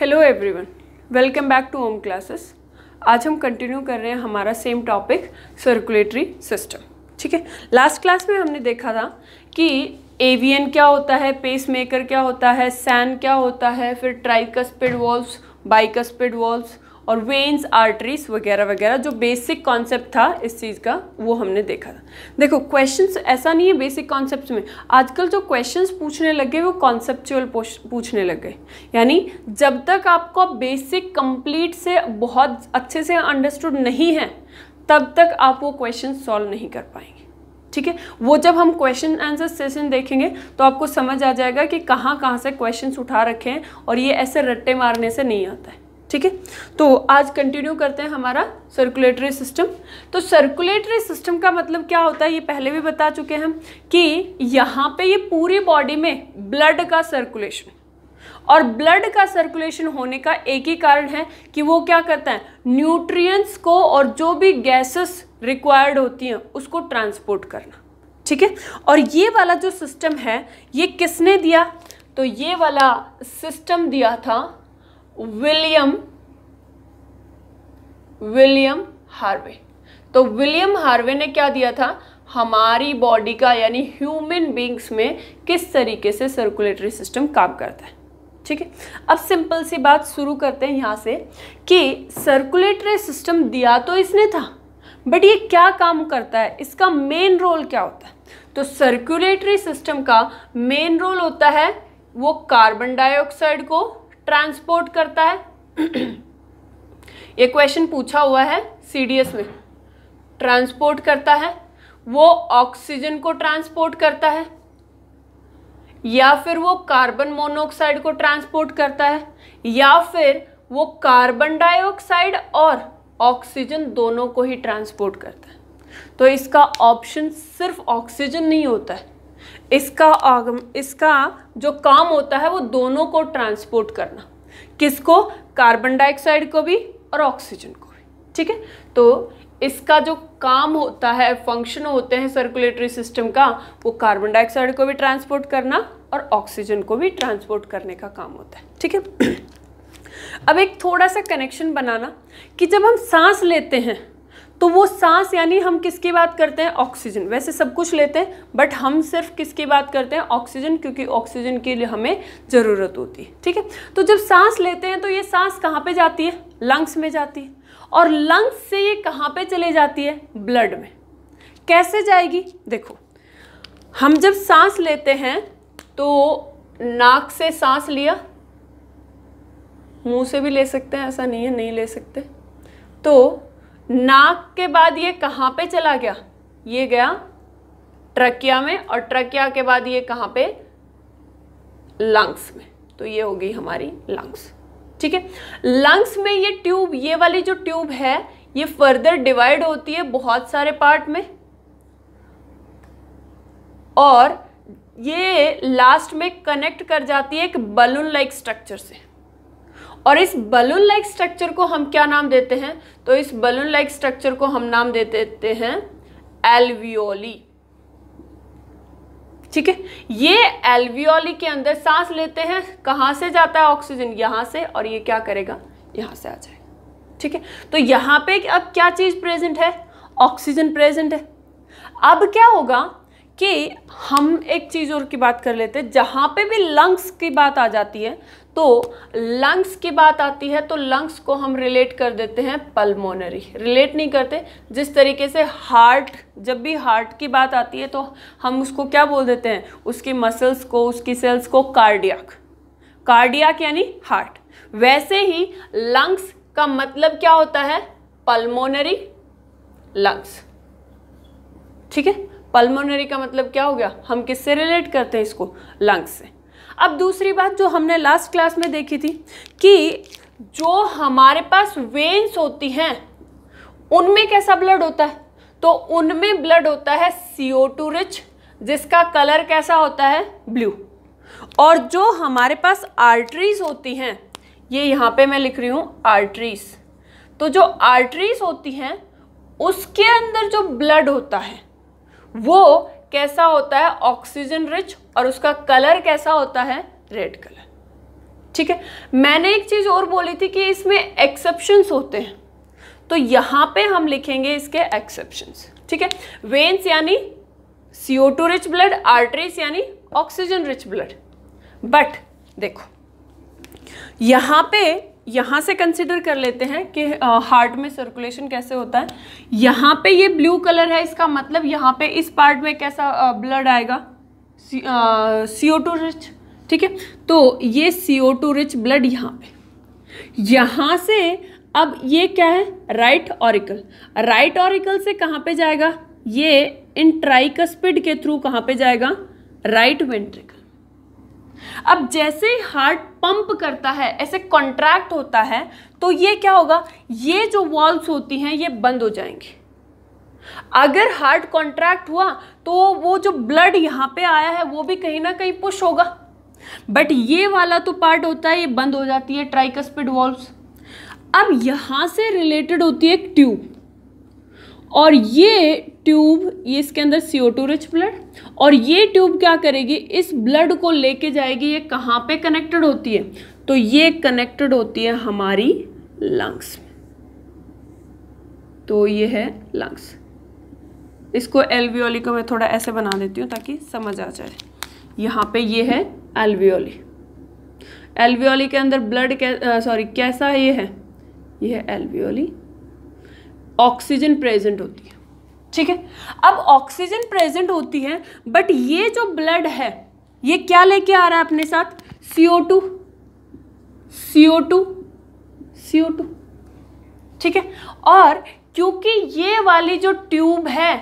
Hello everyone, welcome back to Om classes. आज हम continue कर रहे हैं हमारा सेम टॉपिक सर्कुलेटरी सिस्टम। ठीक है, लास्ट क्लास में हमने देखा था कि एवीएन क्या होता है, पेसमेकर क्या होता है, सैन क्या होता है, फिर ट्राइकस्पिड वॉल्व्स, बाइकस्पिड वॉल्व्स और वेन्स, आर्टरीज वगैरह वगैरह। जो बेसिक कॉन्सेप्ट था इस चीज़ का वो हमने देखा था। देखो क्वेश्चंस ऐसा नहीं है बेसिक कॉन्सेप्ट्स में, आजकल जो क्वेश्चंस पूछने लगे वो कॉन्सेप्चुअल पूछने लग गए। यानी जब तक आपको बेसिक कंप्लीट से बहुत अच्छे से अंडरस्टूड नहीं है तब तक आप वो क्वेश्चन सॉल्व नहीं कर पाएंगे। ठीक है, वो जब हम क्वेश्चन आंसर सेशन देखेंगे तो आपको समझ आ जाएगा कि कहाँ कहाँ से क्वेश्चंस उठा रखे हैं और ये ऐसे रट्टे मारने से नहीं आता है। ठीक है, तो आज कंटिन्यू करते हैं हमारा सर्कुलेटरी सिस्टम। तो सर्कुलेटरी सिस्टम का मतलब क्या होता है ये पहले भी बता चुके हैं हम कि यहाँ पे ये पूरी बॉडी में ब्लड का सर्कुलेशन, और ब्लड का सर्कुलेशन होने का एक ही कारण है कि वो क्या करता है, न्यूट्रिएंट्स को और जो भी गैसेस रिक्वायर्ड होती हैं उसको ट्रांसपोर्ट करना। ठीक है, और ये वाला जो सिस्टम है ये किसने दिया, तो ये वाला सिस्टम दिया था विलियम हार्वे। तो विलियम हार्वे ने क्या दिया था, हमारी बॉडी का यानी ह्यूमन बींग्स में किस तरीके से सर्कुलेटरी सिस्टम काम करता है। ठीक है, अब सिंपल सी बात शुरू करते हैं यहाँ से कि सर्कुलेटरी सिस्टम दिया तो इसने था, बट ये क्या काम करता है, इसका मेन रोल क्या होता है। तो सर्कुलेटरी सिस्टम का मेन रोल होता है वो कार्बन डाइऑक्साइड को ट्रांसपोर्ट करता है। ये क्वेश्चन पूछा हुआ है सीडीएस में। ट्रांसपोर्ट करता है, वो ऑक्सीजन को ट्रांसपोर्ट करता है या फिर वो कार्बन मोनोऑक्साइड को ट्रांसपोर्ट करता है या फिर वो कार्बन डाइऑक्साइड और ऑक्सीजन दोनों को ही ट्रांसपोर्ट करता है। तो इसका ऑप्शन सिर्फ ऑक्सीजन नहीं होता है, इसका जो काम होता है वो दोनों को ट्रांसपोर्ट करना। किसको, कार्बन डाइऑक्साइड को भी और ऑक्सीजन को भी। ठीक है, तो इसका जो काम होता है, फंक्शन होते हैं सर्कुलेटरी सिस्टम का, वो कार्बन डाइऑक्साइड को भी ट्रांसपोर्ट करना और ऑक्सीजन को भी ट्रांसपोर्ट करने का काम होता है। ठीक है, अब एक थोड़ा सा कनेक्शन बनाना कि जब हम सांस लेते हैं तो वो सांस यानी हम किसकी बात करते हैं, ऑक्सीजन। वैसे सब कुछ लेते हैं बट हम सिर्फ किसकी बात करते हैं, ऑक्सीजन, क्योंकि ऑक्सीजन के लिए हमें ज़रूरत होती है। ठीक है, तो जब सांस लेते हैं तो ये सांस कहाँ पे जाती है, लंग्स में जाती है, और लंग्स से ये कहाँ पे चले जाती है, ब्लड में। कैसे जाएगी, देखो हम जब सांस लेते हैं तो नाक से सांस लिया, मुंह से भी ले सकते हैं, ऐसा नहीं है नहीं ले सकते। तो नाक के बाद ये कहाँ पे चला गया, ये गया ट्रकिया में, और ट्रकिया के बाद ये कहाँ पे, लंग्स में। तो ये हो गई हमारी लंग्स। ठीक है, लंग्स में ये ट्यूब, ये वाली जो ट्यूब है ये फर्दर डिवाइड होती है बहुत सारे पार्ट में, और ये लास्ट में कनेक्ट कर जाती है एक बलून लाइक स्ट्रक्चर से। और इस बलून लाइक स्ट्रक्चर को हम क्या नाम देते हैं, तो इस बलून लाइक स्ट्रक्चर को हम नाम देते हैं एल्वियोली। ठीक है, ये एल्वियोली के अंदर सांस लेते हैं, कहाँ से जाता है ऑक्सीजन, यहाँ से, और ये क्या करेगा, यहाँ से आ जाएगा। ठीक है, तो यहाँ पे अब क्या चीज प्रेजेंट है, ऑक्सीजन प्रेजेंट है। अब क्या होगा कि हम एक चीज और की बात कर लेते हैं, जहां पे भी लंग्स की बात आ जाती है तो लंग्स की बात आती है तो लंग्स को हम रिलेट कर देते हैं पल्मोनरी। रिलेट नहीं करते, जिस तरीके से हार्ट, जब भी हार्ट की बात आती है तो हम उसको क्या बोल देते हैं, उसकी मसल्स को, उसकी सेल्स को कार्डियक, कार्डियक यानी हार्ट। वैसे ही लंग्स का मतलब क्या होता है, पल्मोनरी लंग्स। ठीक है, पल्मोनरी का मतलब क्या हो गया, हम किससे रिलेट करते हैं इसको, लंग्स से। अब दूसरी बात जो हमने लास्ट क्लास में देखी थी कि जो हमारे पास वेन्स होती हैं उनमें कैसा ब्लड होता है, तो उनमें ब्लड होता है CO2 रिच, जिसका कलर कैसा होता है, ब्लू। और जो हमारे पास आर्टरीज होती हैं, ये यहाँ पे मैं लिख रही हूँ आर्टरीज, तो जो आर्टरीज होती हैं उसके अंदर जो ब्लड होता है वो कैसा होता है, ऑक्सीजन रिच, और उसका कलर कैसा होता है, रेड कलर। ठीक है। मैंने एक चीज और बोली थी कि इसमें एक्सेप्शंस होते हैं, तो यहां पे हम लिखेंगे इसके एक्सेप्शंस, ठीक है। वेन्स यानी CO2 रिच ब्लड, आर्टरीज यानी ऑक्सीजन रिच ब्लड। बट देखो यहां से कंसिडर कर लेते हैं कि हार्ट में सर्कुलेशन कैसे होता है। यहां पे ये ब्लू कलर है, इसका मतलब यहां पे इस पार्ट में कैसा ब्लड आएगा, CO2 रिच, ठीक है। तो ये CO2 रिच ब्लड यहां से अब ये क्या है, राइट ऑरिकल। राइट ऑरिकल से कहां पे जाएगा, ये इन ट्राइकस्पिड के थ्रू कहां पे जाएगा, राइट वेंट्रिकल। अब जैसे हार्ट पंप करता है, ऐसे कॉन्ट्रैक्ट होता है, तो ये क्या होगा, ये जो वॉल्व्स होती हैं ये बंद हो जाएंगी। अगर हार्ट कॉन्ट्रैक्ट हुआ तो वो जो ब्लड यहां पे आया है वो भी कहीं ना कहीं पुश होगा, बट ये वाला तो पार्ट होता है, ये बंद हो जाती है ट्राइकस्पिड वॉल्व्स। अब यहां से रिलेटेड होती है एक ट्यूब, और ये ट्यूब, ये इसके अंदर CO2 रिच ब्लड, और ये ट्यूब क्या करेगी, इस ब्लड को लेके जाएगी। ये कहाँ पे कनेक्टेड होती है, तो ये कनेक्टेड होती है हमारी लंग्स में। तो ये है लंग्स। इसको एल्वियोली को मैं थोड़ा ऐसे बना देती हूँ ताकि समझ आ जाए। यहाँ पे ये है एल्वियोली। एल्वियोली के अंदर ब्लड कैसा है, ये है एल्वियोली। ऑक्सीजन प्रेजेंट होती है, ठीक है। अब ऑक्सीजन प्रेजेंट होती है, बट ये जो ब्लड है ये क्या लेके आ रहा है अपने साथ, CO2, ठीक है। और क्योंकि ये वाली जो ट्यूब है,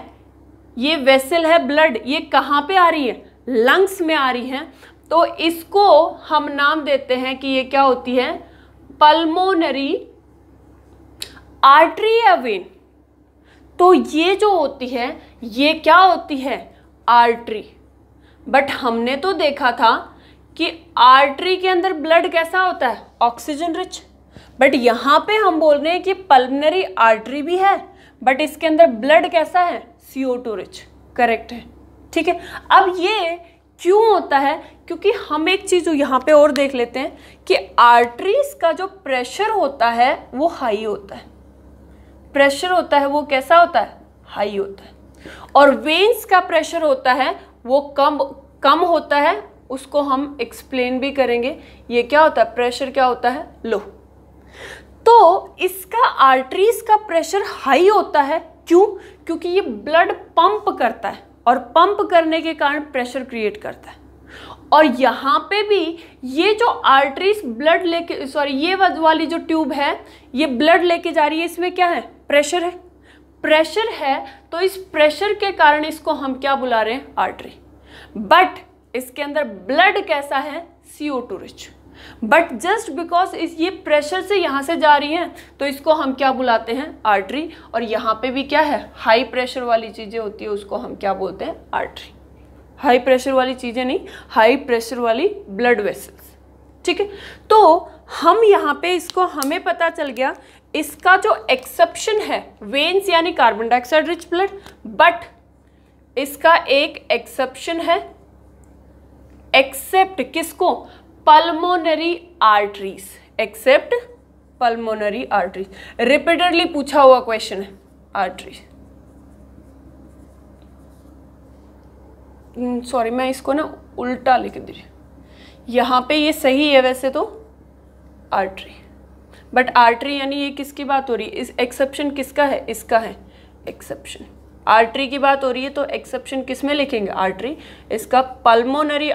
ये वेसल है ब्लड, ये कहाँ पे आ रही है, लंग्स में आ रही है, तो इसको हम नाम देते हैं कि ये क्या होती है, पल्मोनरी आर्टरी या वेन। तो ये जो होती है ये क्या होती है, आर्टरी। बट हमने तो देखा था कि आर्टरी के अंदर ब्लड कैसा होता है, ऑक्सीजन रिच। बट यहाँ पे हम बोल रहे हैं कि पल्मोनरी आर्टरी भी है, बट इसके अंदर ब्लड कैसा है, CO2 रिच। करेक्ट है, ठीक है। अब ये क्यों होता है, क्योंकि हम एक चीज यहाँ पे और देख लेते हैं कि आर्टरीज का जो प्रेशर होता है वो हाई होता है। प्रेशर होता है वो कैसा होता है, हाई होता है। और वेन्स का प्रेशर होता है वो कम होता है, उसको हम एक्सप्लेन भी करेंगे। ये क्या होता है, प्रेशर क्या होता है, लो। तो इसका आर्टरीज का प्रेशर हाई होता है, क्यों, क्योंकि ये ब्लड पंप करता है, और पंप करने के कारण प्रेशर क्रिएट करता है। और यहाँ पे भी ये जो आर्टरीज ब्लड लेके, ये वाली जो ट्यूब है ये ब्लड लेके जा रही है, इसमें क्या है, प्रेशर है। प्रेशर है तो इस प्रेशर के कारण इसको हम क्या बुला रहे हैं, आर्टरी। बट इसके अंदर ब्लड कैसा है, CO2 rich. But just because ये प्रेशर से यहाँ से जा रही है तो इसको हम क्या बुलाते हैं, आर्टरी। और यहाँ पे भी क्या है, हाई प्रेशर वाली चीजें होती है, उसको हम क्या बोलते हैं, आर्टरी। हाई प्रेशर वाली चीजें नहीं, हाई प्रेशर वाली ब्लड वेसल्स, ठीक है। तो हम यहाँ पे इसको, हमें पता चल गया इसका जो एक्सेप्शन है, वेन्स यानी carbon dioxide rich blood, but इसका एक एक्सेप्शन है, एक्सेप्ट किसको, pulmonary arteries, accept pulmonary arteries. Repeatedly पूछा हुआ क्वेश्चन है, आर्टरीज। सॉरी मैं इसको ना उल्टा लिख दी, यहाँ पे ये सही है वैसे तो, आर्टरी। बट आर्टरी यानी ये किसकी बात हो रही है, इस एक्सेप्शन किसका है, इसका है एक्सेप्शन। आर्टरी की बात हो रही है तो एक्सेप्शन किस में लिखेंगे, आर्टरी। इसका पल्मोनरी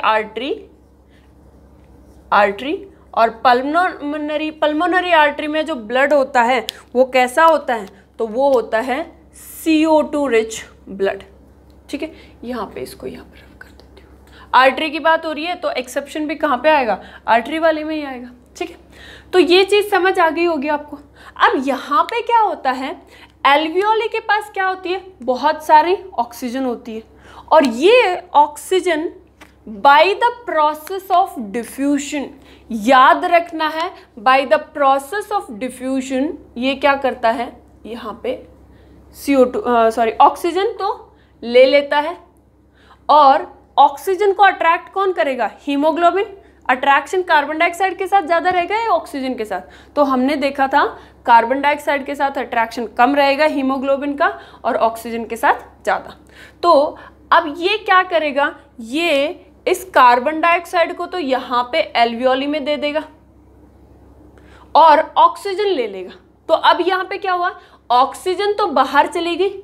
आर्टरी और पल्मोनरी आर्टरी में जो ब्लड होता है वो कैसा होता है, तो वो होता है CO2 रिच ब्लड, ठीक है। यहाँ पे इसको यहाँ पे रख कर देती हूँ। आर्टरी की बात हो रही है तो एक्सेप्शन भी कहाँ पे आएगा, आर्टरी वाले में ही आएगा, ठीक है। तो ये चीज समझ आ गई होगी आपको। अब यहाँ पे क्या होता है, एल्वियोली के पास क्या होती है, बहुत सारी ऑक्सीजन होती है, और ये oxygen by the process of diffusion, याद रखना है, by the process of diffusion ये क्या करता है, यहाँ पे ऑक्सीजन तो ले लेता है, और ऑक्सीजन को अट्रैक्ट कौन करेगा, हीमोग्लोबिन। अट्रैक्शन कार्बन डाइऑक्साइड के साथ ज़्यादा रहेगा या ऑक्सीजन के साथ? तो हमने देखा था कार्बन डाइऑक्साइड के साथ अट्रैक्शन कम रहेगा हीमोग्लोबिन का और ऑक्सीजन के साथ ज़्यादा। तो अब ये क्या करेगा, ये इस कार्बन डाइऑक्साइड को तो यहाँ पे एल्वियोली में दे देगा और ऑक्सीजन ले लेगा। तो अब यहाँ पे क्या हुआ, ऑक्सीजन तो बाहर चली गई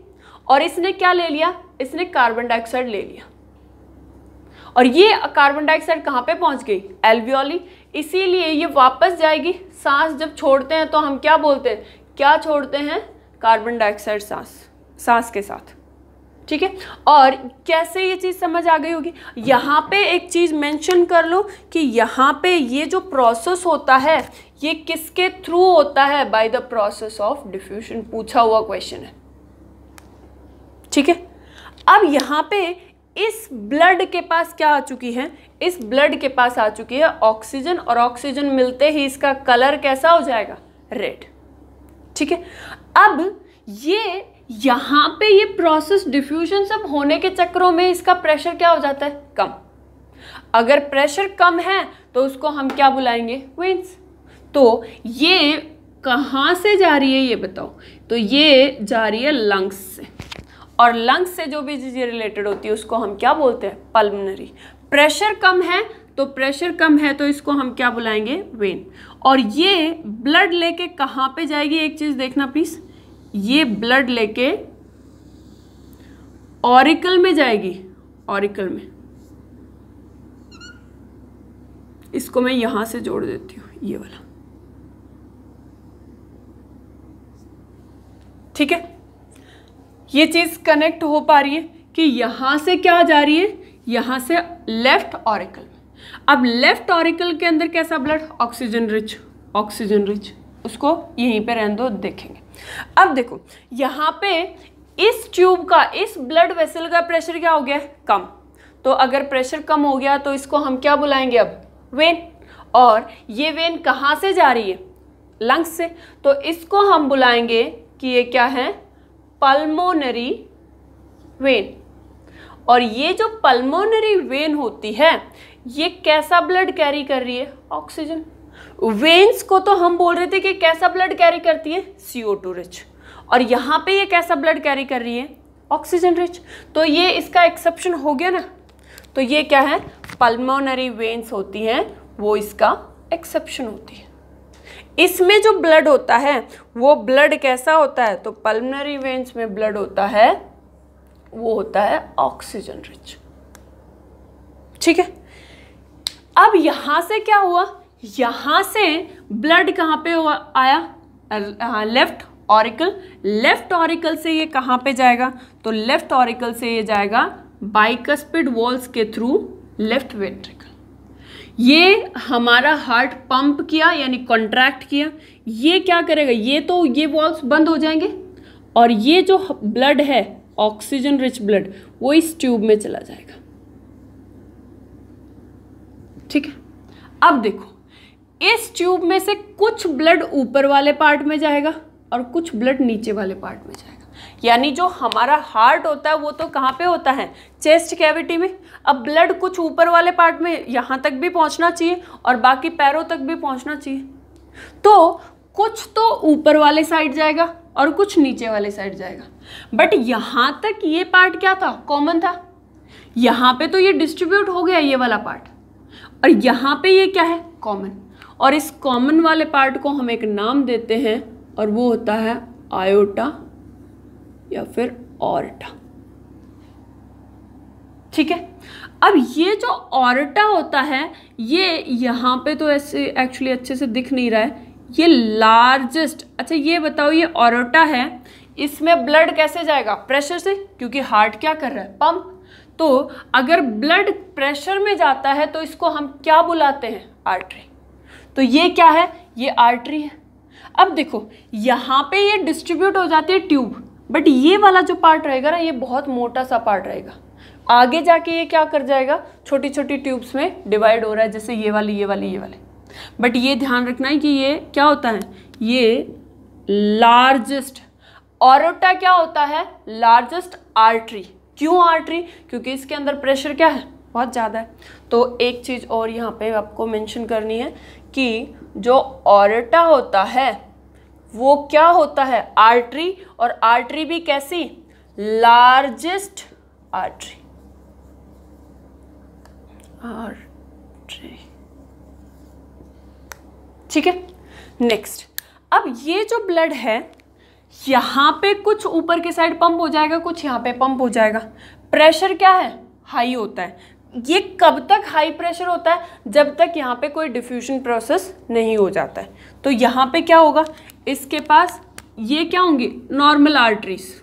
और इसने क्या ले लिया, इसने कार्बन डाइऑक्साइड ले लिया और ये कार्बन डाइऑक्साइड कहाँ पे पहुँच गई, एल्वियोली। इसीलिए ये वापस जाएगी। सांस जब छोड़ते हैं तो हम क्या बोलते हैं, क्या छोड़ते हैं, कार्बन डाइऑक्साइड सांस के साथ। ठीक है, और कैसे ये चीज़ समझ आ गई होगी, यहाँ पे एक चीज़ मेंशन कर लो कि यहाँ पे ये जो प्रोसेस होता है ये किसके थ्रू होता है, by the process of diffusion. पूछा हुआ क्वेश्चन है। ठीक है, अब यहाँ पे इस ब्लड के पास क्या आ चुकी है, इस ब्लड के पास आ चुकी है ऑक्सीजन और ऑक्सीजन मिलते ही इसका कलर कैसा हो जाएगा, रेड। ठीक है, अब ये यहाँ पे ये प्रोसेस डिफ्यूजन सब होने के चक्करों में इसका प्रेशर क्या हो जाता है, कम। अगर प्रेशर कम है तो उसको हम क्या बुलाएंगे, वेन्स। तो ये कहाँ से जा रही है ये बताओ, तो ये जा रही है लंग्स से, और लंग्स से जो भी चीज़ें रिलेटेड होती है उसको हम क्या बोलते हैं, पल्मोनरी। प्रेशर कम है तो इसको हम क्या बुलाएंगे, वेन। और ये ब्लड लेके कहाँ पे जाएगी, एक चीज़ देखना प्लीज, ये ब्लड लेके ऑरिकल में जाएगी, ऑरिकल में। इसको मैं यहां से जोड़ देती हूं, ये वाला। ठीक है, ये चीज कनेक्ट हो पा रही है कि यहां से क्या जा रही है, यहां से लेफ्ट ऑरिकल में। अब लेफ्ट ऑरिकल के अंदर कैसा blood, oxygen rich, oxygen rich. उसको यहीं पे रहने दो, देखेंगे। अब देखो यहाँ पे इस ट्यूब का, इस ब्लड वेसल का प्रेशर क्या हो गया, कम। तो अगर प्रेशर कम हो गया तो इसको हम क्या बुलाएंगे अब, वेन। और ये वेन कहाँ से जा रही है, लंग्स से, तो इसको हम बुलाएंगे कि ये क्या है, पल्मोनरी वेन। और ये जो पल्मोनरी वेन होती है ये कैसा ब्लड कैरी कर रही है, ऑक्सीजन। वेन्स को तो हम बोल रहे थे कि कैसा ब्लड कैरी करती है, CO2 रिच, और यहाँ पे ये कैसा ब्लड कैरी कर रही है, ऑक्सीजन रिच। तो ये इसका एक्सेप्शन हो गया ना, तो ये क्या है, पल्मोनरी वेन्स होती हैं, वो इसका एक्सेप्शन होती है। इसमें जो ब्लड होता है वो ब्लड कैसा होता है, तो पल्मोनरी वेन्स में ब्लड होता है, वो होता है ऑक्सीजन रिच। ठीक है, अब यहां से क्या हुआ, यहां से ब्लड कहां पे आया, लेफ्ट ऑरिकल। लेफ्ट ऑरिकल से ये कहां पे जाएगा, तो लेफ्ट ऑरिकल से ये जाएगा बाइकस्पिड वॉल्स के थ्रू लेफ्ट वेंट्रिकल। ये हमारा हार्ट पंप किया यानी कॉन्ट्रैक्ट किया, ये क्या करेगा, ये वॉल्स बंद हो जाएंगे और ये जो ब्लड है ऑक्सीजन रिच ब्लड वो इस ट्यूब में चला जाएगा। ठीक है, अब देखो इस ट्यूब में से कुछ ब्लड ऊपर वाले पार्ट में जाएगा और कुछ ब्लड नीचे वाले पार्ट में जाएगा। यानी जो हमारा हार्ट होता है वो तो कहाँ पे होता है, चेस्ट कैविटी में। अब ब्लड कुछ ऊपर वाले पार्ट में यहाँ तक भी पहुँचना चाहिए और बाकी पैरों तक भी पहुँचना चाहिए। तो कुछ तो ऊपर वाले साइड जाएगा और कुछ नीचे वाले साइड जाएगा। बट यहाँ तक ये पार्ट क्या था, कॉमन था। यहाँ पे तो ये डिस्ट्रीब्यूट हो गया ये वाला पार्ट, और यहाँ पे ये क्या है, कॉमन। और इस कॉमन वाले पार्ट को हम एक नाम देते हैं और वो होता है आयोटा या फिर ऑर्टा। ठीक है, अब ये जो ऑर्टा होता है ये यहाँ पे तो ऐसे एक्चुअली अच्छे से दिख नहीं रहा है, ये लार्जेस्ट। अच्छा ये बताओ, ये ऑर्टा है, इसमें ब्लड कैसे जाएगा, प्रेशर से, क्योंकि हार्ट क्या कर रहा है, पंप। तो अगर ब्लड प्रेशर में जाता है तो इसको हम क्या बुलाते हैं, आर्टरी। तो ये क्या है, ये आर्टरी है। अब देखो यहाँ पे ये डिस्ट्रीब्यूट हो जाती है ट्यूब, बट ये वाला जो पार्ट रहेगा ना ये बहुत मोटा सा पार्ट रहेगा। आगे जाके ये क्या कर जाएगा, छोटी छोटी ट्यूब्स में डिवाइड हो रहा है, जैसे ये वाली ये वाली ये वाले। बट ये ध्यान रखना है कि ये क्या होता है, ये लार्जेस्ट ऑर्टा क्या होता है, लार्जेस्ट आर्टरी। क्यों आर्टरी, क्योंकि इसके अंदर प्रेशर क्या है, बहुत ज़्यादा है। तो एक चीज़ और यहाँ पे आपको मेंशन करनी है कि जो ऑरेटा होता है वो क्या होता है, आर्टरी, और आर्टरी भी कैसी, लार्जेस्ट आर्टरी, ठीक है। नेक्स्ट, अब ये जो ब्लड है यहाँ पे कुछ ऊपर के साइड पंप हो जाएगा, कुछ यहाँ पे पंप हो जाएगा। प्रेशर क्या है, हाई होता है। ये कब तक हाई प्रेशर होता है, जब तक यहाँ पे कोई डिफ्यूजन प्रोसेस नहीं हो जाता है। तो यहाँ पे क्या होगा, इसके पास ये क्या होंगी, नॉर्मल आर्टरीज,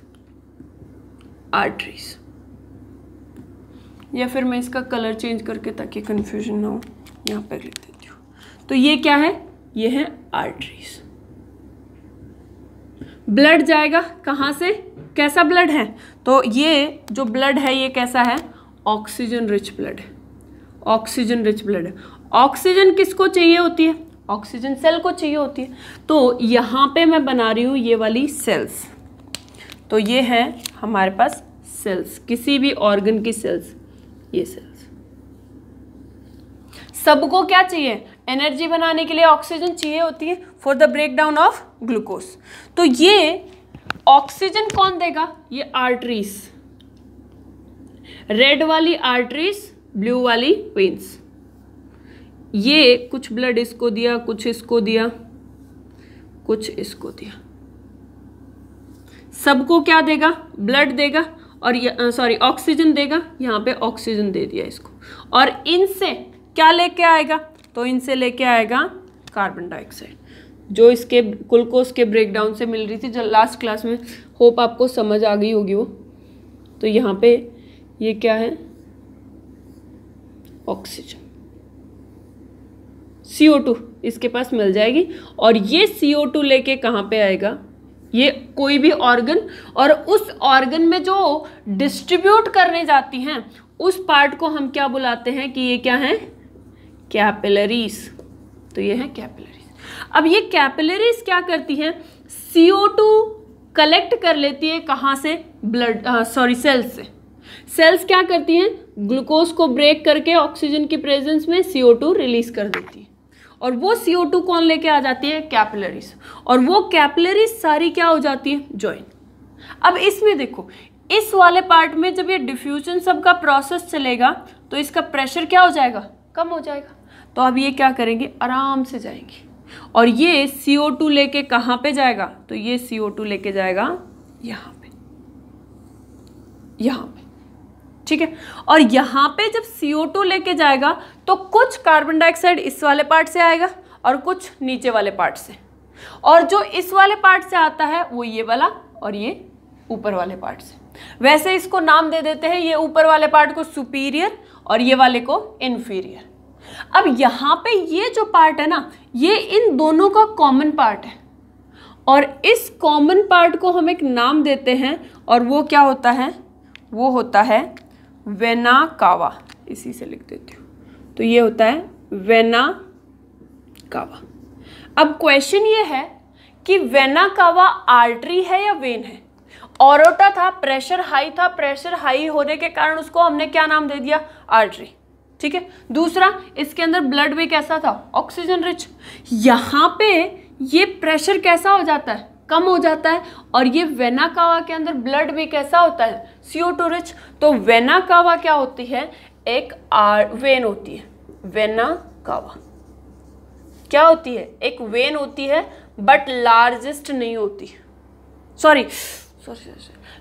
या फिर मैं इसका कलर चेंज करके ताकि कंफ्यूजन ना हो यहाँ पे लिख देती हूँ। तो ये क्या है, ये है आर्टरीज। ब्लड जाएगा कहाँ से, कैसा ब्लड है, तो ये जो ब्लड है ये कैसा है, ऑक्सीजन रिच ब्लड है, ऑक्सीजन रिच ब्लड है। ऑक्सीजन किसको चाहिए होती है, ऑक्सीजन सेल को चाहिए होती है। तो यहाँ पे मैं बना रही हूँ ये वाली सेल्स, तो ये है हमारे पास सेल्स, किसी भी ऑर्गन की सेल्स, ये सेल्स। सबको क्या चाहिए, एनर्जी बनाने के लिए ऑक्सीजन चाहिए होती है for the breakdown of glucose. तो ये ऑक्सीजन कौन देगा, ये आर्टरीज, रेड वाली आर्टरीज, ब्लू वाली वेन्स। ये कुछ ब्लड इसको दिया, कुछ इसको दिया, कुछ इसको दिया, सबको क्या देगा, ब्लड देगा, और सॉरी ऑक्सीजन देगा, यहाँ पे ऑक्सीजन दे दिया इसको, और इनसे क्या लेके आएगा, तो इनसे लेके आएगा कार्बन डाइऑक्साइड, जो इसके ग्लूकोज के ब्रेकडाउन से मिल रही थी जो लास्ट क्लास में, होप आपको समझ आ गई होगी वो। तो यहाँ पे ये क्या है, ऑक्सीजन, CO2 इसके पास मिल जाएगी, और ये CO2 लेके कहाँ पे आएगा, ये कोई भी ऑर्गन, और उस ऑर्गन में जो डिस्ट्रीब्यूट करने जाती हैं उस पार्ट को हम क्या बुलाते हैं कि ये क्या है, कैपिलरीज। तो ये है कैपिलरीज। अब ये कैपिलरीज क्या करती हैं, CO2 कलेक्ट कर लेती है कहाँ से, ब्लड सेल्स से। सेल्स क्या करती हैं, ग्लूकोज को ब्रेक करके ऑक्सीजन की प्रेजेंस में CO2 रिलीज कर देती है, और वो CO2 कौन लेके आ जाती है, कैपिलरीज, और वो कैपिलरीज सारी क्या हो जाती है, जॉइन। अब इसमें देखो, इस वाले पार्ट में जब ये डिफ्यूजन सब का प्रोसेस चलेगा तो इसका प्रेशर क्या हो जाएगा, कम हो जाएगा। तो अब ये क्या करेंगे, आराम से जाएंगे, और ये CO2 लेके कहाँ पे जाएगा, तो ये CO2 लेके जाएगा यहाँ पे, यहाँ पे, ठीक है। और यहाँ पे जब CO2 लेके जाएगा तो कुछ कार्बन डाइऑक्साइड इस वाले पार्ट से आएगा और कुछ नीचे वाले पार्ट से, और जो इस वाले पार्ट से आता है वो ये वाला, और ये ऊपर वाले पार्ट से। वैसे इसको नाम दे देते हैं, ये ऊपर वाले पार्ट को सुपीरियर और ये वाले को इन्फीरियर। अब यहाँ पे ये जो पार्ट है ना, ये इन दोनों का कॉमन पार्ट है, और इस कॉमन पार्ट को हम एक नाम देते हैं, और वो क्या होता है, वो होता है वेना कावा। इसी से लिख देती हूँ, तो ये होता है वेना कावा। अब क्वेश्चन ये है कि वेना कावा आर्टरी है या वेन है। ऑरोटा था, प्रेशर हाई था, प्रेशर हाई होने के कारण उसको हमने क्या नाम दे दिया, आर्टरी, ठीक है। दूसरा, इसके अंदर ब्लड भी कैसा था, ऑक्सीजन रिच। यहाँ पे ये प्रेशर कैसा हो जाता है, कम हो जाता है, और ये वेना कावा के अंदर ब्लड भी कैसा होता है, CO2 रिच। तो वेना कावा क्या होती है, एक वेन होती है। वेना कावा क्या होती है, एक वेन होती है, बट लार्जेस्ट नहीं होती, सॉरी,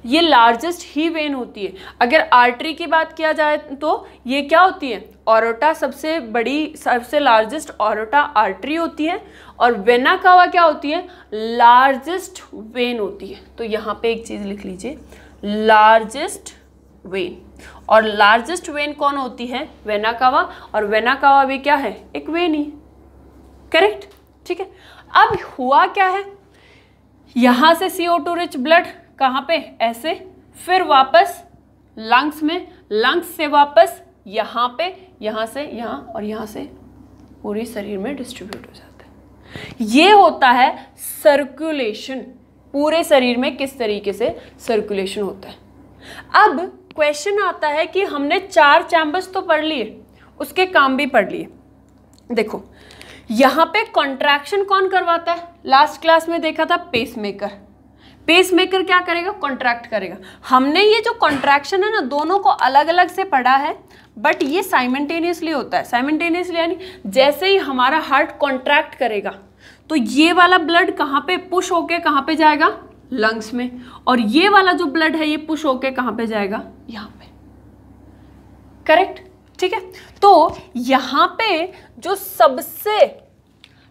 ये लार्जेस्ट ही वेन होती है। अगर आर्टरी की बात किया जाए तो ये क्या होती है, ऑरोटा सबसे बड़ी, सबसे लार्जेस्ट ऑरोटा आर्टरी होती है, और वेना कावा क्या होती है, लार्जेस्ट वेन होती है। तो यहाँ पे एक चीज़ लिख लीजिए, लार्जेस्ट वेन, और लार्जेस्ट वेन कौन होती है, वेना कावा, और वेना कावा भी क्या है, एक वेन ही, करेक्ट, ठीक है। अब हुआ क्या है, यहाँ से CO2 रिच ब्लड कहाँ पे, ऐसे, फिर वापस लंग्स में, लंग्स से वापस यहाँ पे, यहाँ से यहाँ, और यहाँ से पूरे शरीर में डिस्ट्रीब्यूट हो जाता है। ये होता है सर्कुलेशन। पूरे शरीर में किस तरीके से सर्कुलेशन होता है। अब क्वेश्चन आता है कि हमने 4 चैम्बर्स तो पढ़ लिए, उसके काम भी पढ़ लिए। देखो यहाँ पे कॉन्ट्रैक्शन कौन करवाता है, लास्ट क्लास में देखा था पेसमेकर। पेसमेकर क्या करेगा, कॉन्ट्रैक्ट करेगा। हमने ये जो कॉन्ट्रैक्शन है ना दोनों को अलग अलग से पढ़ा है, बट ये साइमल्टेनियसली होता है। साइमल्टेनियसली यानी जैसे ही हमारा हार्ट कॉन्ट्रैक्ट करेगा तो ये वाला ब्लड कहाँ पे पुश होके कहाँ पे जाएगा, लंग्स में, और ये वाला जो ब्लड है ये पुश होके कहाँ पे जाएगा, यहाँ पे। करेक्ट, ठीक है। तो यहाँ पे जो सबसे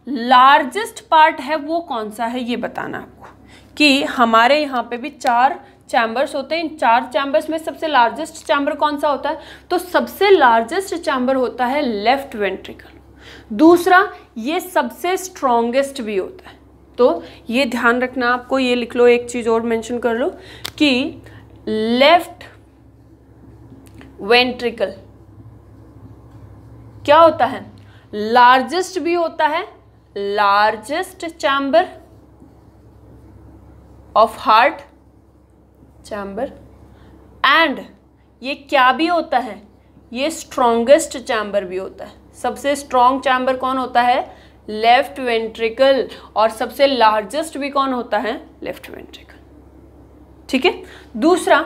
लार्जेस्ट पार्ट है वो कौन सा है ये बताना आपको, कि हमारे यहाँ पे भी 4 चैम्बर्स होते हैं। इन 4 चैम्बर्स में सबसे लार्जेस्ट चैम्बर कौन सा होता है, तो सबसे लार्जेस्ट चैम्बर होता है लेफ्ट वेंट्रिकल। दूसरा, ये सबसे स्ट्रॉन्गेस्ट भी होता है। तो ये ध्यान रखना आपको, ये लिख लो, एक चीज़ और मेंशन कर लो कि लेफ्ट वेंट्रिकल क्या होता है, लार्जेस्ट भी होता है, largest chamber of heart chamber, and ये क्या भी होता है, ये स्ट्रॉन्गेस्ट चैम्बर भी होता है। सबसे स्ट्रॉन्ग चैम्बर कौन होता है, लेफ्ट वेंट्रिकल, और सबसे लार्जेस्ट भी कौन होता है, लेफ्ट वेंट्रिकल। ठीक है। दूसरा,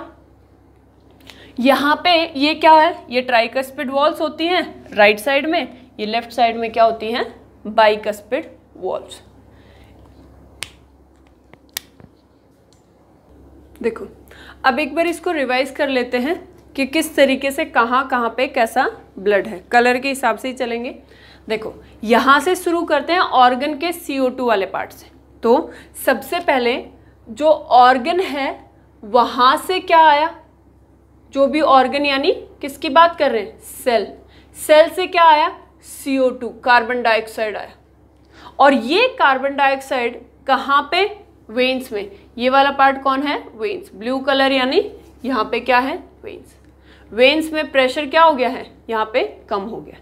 यहाँ पे ये क्या है, ये ट्राइकस्पिड वॉल्स होती हैं राइट साइड में, ये लेफ्ट साइड में क्या होती हैं, बाइकस्पिड वॉल्स। देखो अब एक बार इसको रिवाइज कर लेते हैं कि किस तरीके से कहाँ कहाँ पे कैसा ब्लड है, कलर के हिसाब से ही चलेंगे। देखो यहाँ से शुरू करते हैं ऑर्गन के CO2 वाले पार्ट से। तो सबसे पहले जो ऑर्गन है वहाँ से क्या आया, जो भी ऑर्गन यानी किसकी बात कर रहे हैं, सेल। सेल से क्या आया, CO2 कार्बन डाइऑक्साइड आया, और ये कार्बन डाइऑक्साइड कहाँ पे, वेन्स में। ये वाला पार्ट कौन है, वेन्स, ब्लू कलर यानी यहाँ पे क्या है, वेन्स। वेन्स में प्रेशर क्या हो गया है, यहाँ पे कम हो गया।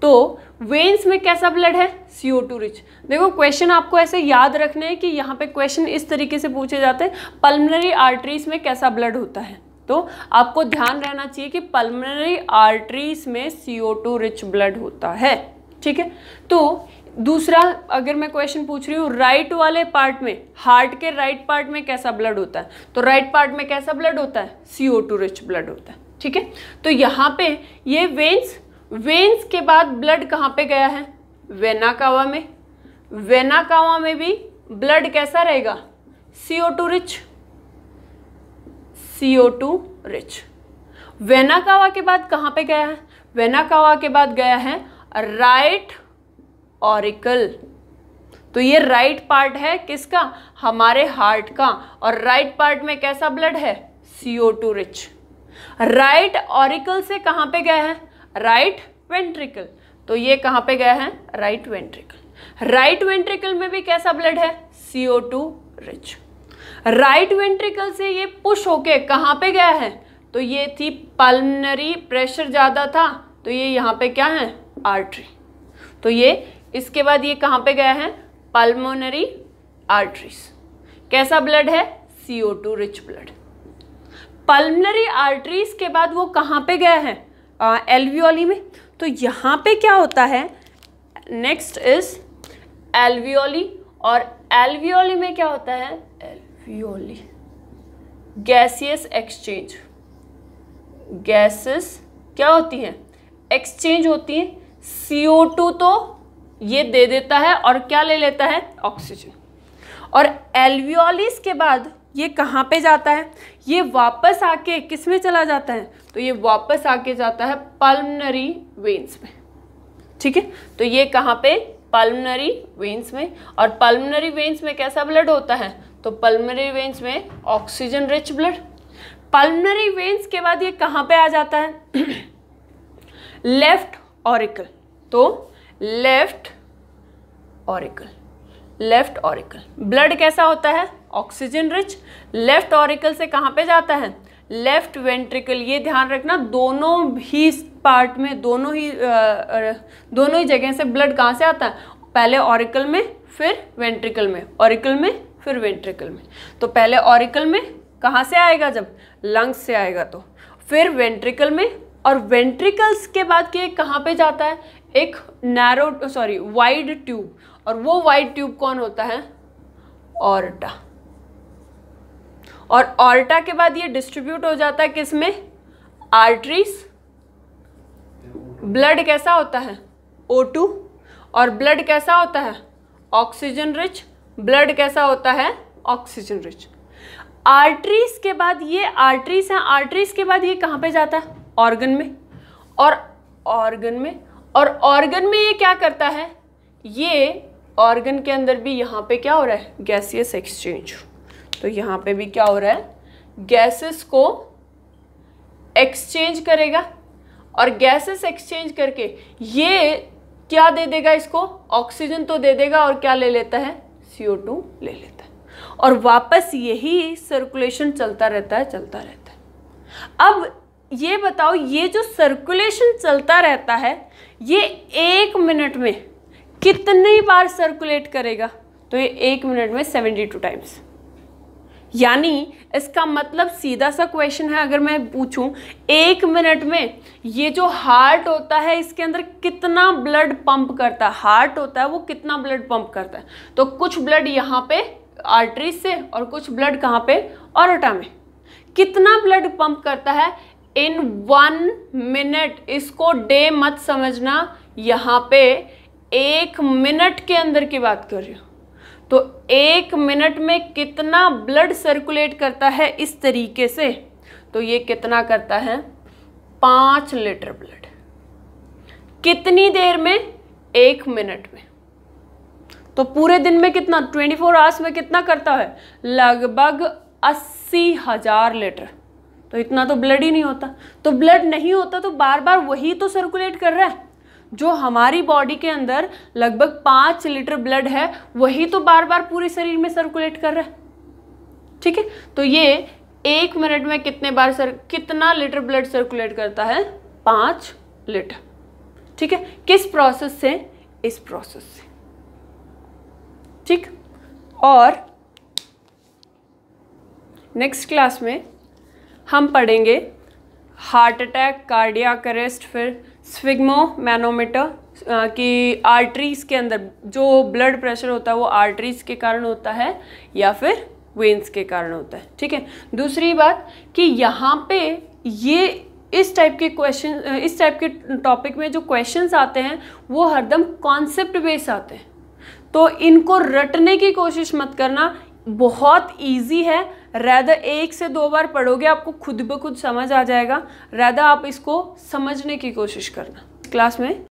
तो वेन्स में कैसा ब्लड है, CO2 रिच। देखो क्वेश्चन आपको ऐसे याद रखने हैं कि यहाँ पे क्वेश्चन इस तरीके से पूछे जाते हैं, पल्मोनरी आर्टरीज में कैसा ब्लड होता है। तो आपको ध्यान रहना चाहिए कि पल्मोनरी आर्टरीज में CO2 रिच ब्लड होता है। ठीक है। तो दूसरा, अगर मैं क्वेश्चन पूछ रही हूँ राइट वाले पार्ट में, हार्ट के राइट पार्ट में कैसा ब्लड होता है, तो राइट पार्ट में कैसा ब्लड होता है, CO2 रिच ब्लड होता है। ठीक है। तो यहाँ पे ये वेन्स, वेन्स के बाद ब्लड कहाँ पे गया है, वेना कावा में। वेना कावा में भी ब्लड कैसा रहेगा, CO2 rich, CO2 rich. Vena cava के बाद कहाँ पे गया है, वेना कावा के बाद गया है राइट ऑरिकल। तो ये राइट पार्ट है किसका, हमारे हार्ट का, और राइट पार्ट में कैसा ब्लड है, CO2 रिच। राइट ऑरिकल से कहाँ पे गया है, राइट वेंट्रिकल। तो ये कहाँ पे गया है, राइट वेंट्रिकल। राइट वेंट्रिकल में भी कैसा ब्लड है, CO2 रिच। राइट वेंट्रिकल से ये पुश होके कहाँ पे गया है, तो ये थी पल्मोनरी, प्रेशर ज़्यादा था तो ये यहाँ पे क्या है, आर्टरी। तो ये इसके बाद ये कहाँ पे गया है, पल्मोनरी आर्टरीज। कैसा ब्लड है, CO2 rich blood. Pulmonary arteries के बाद वो कहाँ पे गया है, एल्वियोली में। तो यहाँ पे क्या होता है, नेक्स्ट इज एल्वियोली, और एल्वियोली में क्या होता है, एल्वियोली गैसियस एक्सचेंज। गैसेस क्या होती हैं, एक्सचेंज होती हैं। CO2 तो ये दे देता है और क्या ले लेता है, ऑक्सीजन। और एल्वियोलिस के बाद ये कहाँ पे जाता है, ये वापस आके किस में चला जाता है, तो ये वापस आके जाता है पल्मोनरी वेन्स में। ठीक है। तो ये कहाँ पे, पल्मोनरी वेन्स में। और पल्मोनरी वेन्स में कैसा ब्लड होता है, तो पल्मोनरी वेन्स में oxygen rich blood. Pulmonary veins के बाद ये कहाँ पे आ जाता है, लेफ्ट ऑरिकल। तो left auricle, left auricle blood कैसा होता है, ऑक्सीजन रिच। लेफ्ट ऑरिकल से कहाँ पे जाता है, लेफ्ट वेंट्रिकल। ये ध्यान रखना, दोनों ही पार्ट में, दोनों ही जगह से ब्लड कहाँ से आता है, पहले ऑरिकल में फिर वेंट्रिकल में, ऑरिकल में फिर वेंट्रिकल में। तो पहले ऑरिकल में कहाँ से आएगा, जब लंग्स से आएगा तो फिर वेंट्रिकल में, और वेंट्रिकल्स के बाद ये कहाँ पे जाता है, एक वाइड ट्यूब, और वो वाइड ट्यूब कौन होता है, ऑर्टा। और ऑर्टा के बाद ये डिस्ट्रीब्यूट हो जाता है किसमें, आर्टरीज। ब्लड कैसा होता है, O2, और ब्लड कैसा होता है, ऑक्सीजन रिच। ब्लड कैसा होता है, ऑक्सीजन रिच। आर्टरीज के बाद ये आर्टरीज हैं, आर्टरीज के बाद ये कहाँ पे जाता है, ऑर्गन में, और ऑर्गन में ये क्या करता है, ये ऑर्गन के अंदर भी यहाँ पे क्या हो रहा है, गैसियस एक्सचेंज। तो यहाँ पे भी क्या हो रहा है, गैसेस को एक्सचेंज करेगा, और गैसेस एक्सचेंज करके ये क्या दे देगा, इसको ऑक्सीजन तो दे देगा, और क्या ले लेता है, CO2 ले लेता है, और वापस यही सर्कुलेशन चलता रहता है। अब ये बताओ, ये जो सर्कुलेशन चलता रहता है ये 1 मिनट में कितनी बार सर्कुलेट करेगा, तो ये 1 मिनट में 72 टाइम्स। यानी इसका मतलब सीधा सा क्वेश्चन है, अगर मैं पूछूं 1 मिनट में ये जो हार्ट होता है इसके अंदर कितना ब्लड पंप करता है, हार्ट होता है वो कितना ब्लड पंप करता है, तो कुछ ब्लड यहाँ पे आर्टरीज से और कुछ ब्लड कहाँ पे, ऑर्टा में। कितना ब्लड पंप करता है इन 1 मिनट, इसको डे मत समझना, यहाँ पे 1 मिनट के अंदर की बात कर रही हूँ। तो 1 मिनट में कितना ब्लड सर्कुलेट करता है इस तरीके से, तो ये कितना करता है, 5 लीटर ब्लड। कितनी देर में, 1 मिनट में। तो पूरे दिन में कितना, 24 आवर्स में कितना करता है, लगभग 80,000 लीटर। तो इतना तो ब्लड ही नहीं होता, तो ब्लड नहीं होता तो बार बार वही तो सर्कुलेट कर रहा है। जो हमारी बॉडी के अंदर लगभग 5 लीटर ब्लड है वही तो बार बार पूरे शरीर में सर्कुलेट कर रहा है, ठीक है। तो ये 1 मिनट में कितना लीटर ब्लड सर्कुलेट करता है, 5 लीटर, ठीक है। किस प्रोसेस से, इस प्रोसेस से, ठीक। और नेक्स्ट क्लास में हम पढ़ेंगे हार्ट अटैक, कार्डियक अरेस्ट, फिर स्फिग्मोमैनोमीटर कि आर्टरीज के अंदर जो ब्लड प्रेशर होता है वो आर्टरीज के कारण होता है या फिर वेन्स के कारण होता है, ठीक है। दूसरी बात कि यहाँ पे ये इस टाइप के क्वेश्चन, इस टाइप के टॉपिक में जो क्वेश्चंस आते हैं वो हरदम कॉन्सेप्ट बेस आते हैं, तो इनको रटने की कोशिश मत करना, बहुत इजी है। रैदर 1 से 2 बार पढ़ोगे आपको खुद ब खुद समझ आ जाएगा, रैदर आप इसको समझने की कोशिश करना। क्लास में